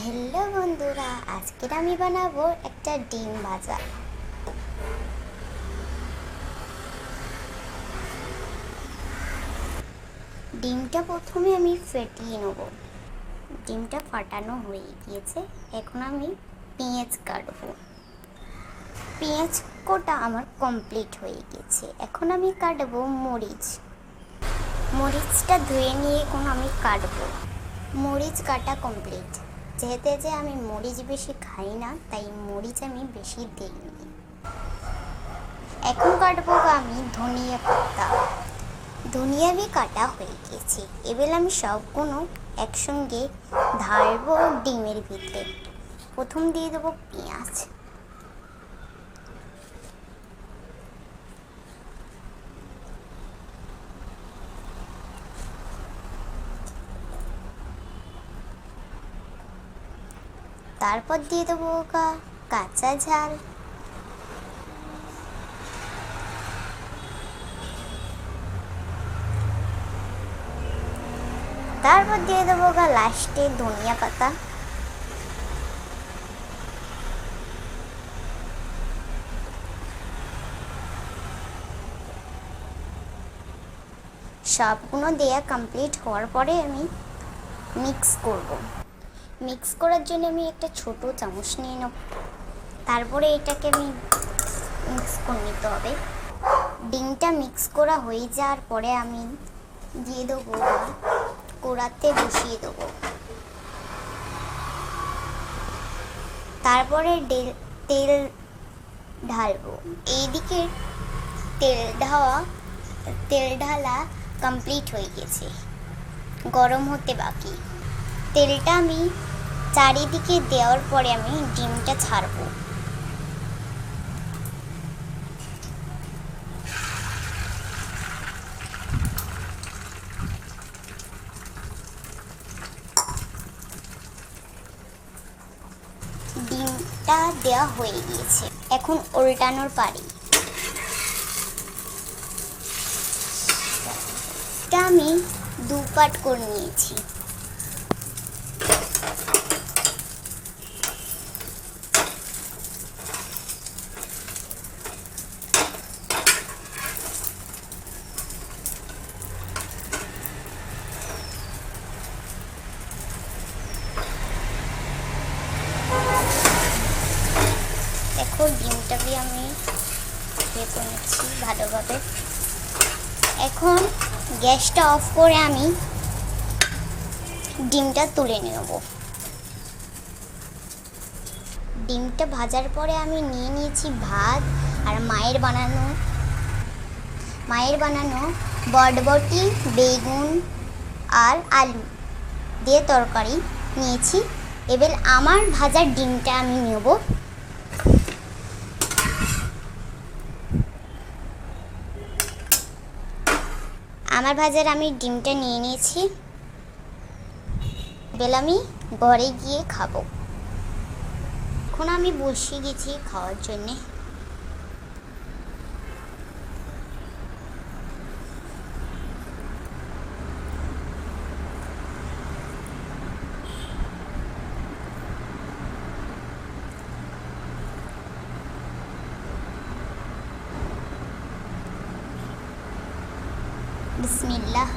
Hello বন্ধুরা, আজকের আমি বানাবো একটা ডিম ভাজা। ডিমটা প্রথমে আমি ফেটিয়ে নেব। ডিমটা ফাটানো হয়ে গিয়েছে, এখন আমি পেঁয়াজ কাটবো। পেঁয়াজ কোটা আমার কমপ্লিট হয়ে গেছে, এখন আমি কাটবো মরিচ। মরিচটা ধুয়ে নিয়ে এখন আমি কাটবো। মরিচ কাটা কমপ্লিট। যেহেতু যে আমি মরিচ বেশি খাই না, তাই মরিচ আমি বেশি দিইনি। এখন কাটবো আমি ধনিয়া পাতা। ধনিয়া বি কাটা হয়ে গেছে, এবার আমি সবগুলো একসঙ্গে ঢালবো ডিমের ভিতরে। প্রথম দিয়ে দেবো পেঁয়াজ, তারপর দিয়ে দেবো কাঁচা ঝাল, তারপর দিয়ে দেবো লাস্টে ধনিয়া পাতা। সবগুলো দেয়া কমপ্লিট হওয়ার পরে আমি মিক্স করব। মিক্স করার জন্য আমি একটা ছোট চামচ নিয়ে নেব। তারপরে এটাকে আমি মিক্স করে নিতে হবে। ডিমটা মিক্স করা হয়ে যাওয়ার পরে আমি দিয়ে দেবো কড়াতে বসিয়ে দেবো। তারপরে তেল ঢালবো। এইদিকে তেল ঢালা কমপ্লিট হয়ে গেছে, গরম হতে বাকি। তেলটা আমি চারিদিকে দেওয়ার পরে আমি ডিমটা ছাড়বো। ডিমটা দেওয়া হয়ে গিয়েছে, এখন উল্টানোর পারি। এটা আমি দু পাট করে নিয়েছি। দেখো ডিমটাকে আমি ভেজে নিচ্ছি ভালোভাবে। এখন গ্যাসটা অফ করে আমি ডিমটা তুলে নেব। ডিমটা ভাজার পরে আমি নিয়ে নিয়েছি ভাত আর মায়ের বানানো বরবটি, বেগুন আর আলু দিয়ে তরকারি নিয়েছি। এবার আমার ভাজার ডিমটা আমি নেব। আমার ভাজার আমি ডিমটা নিয়ে নিয়েছি, এবার আমি ঘরে গিয়ে খাবো। এখন আমি বসিয়ে গেছি খাওয়ার জন্যে। বিসমিল্লাহ।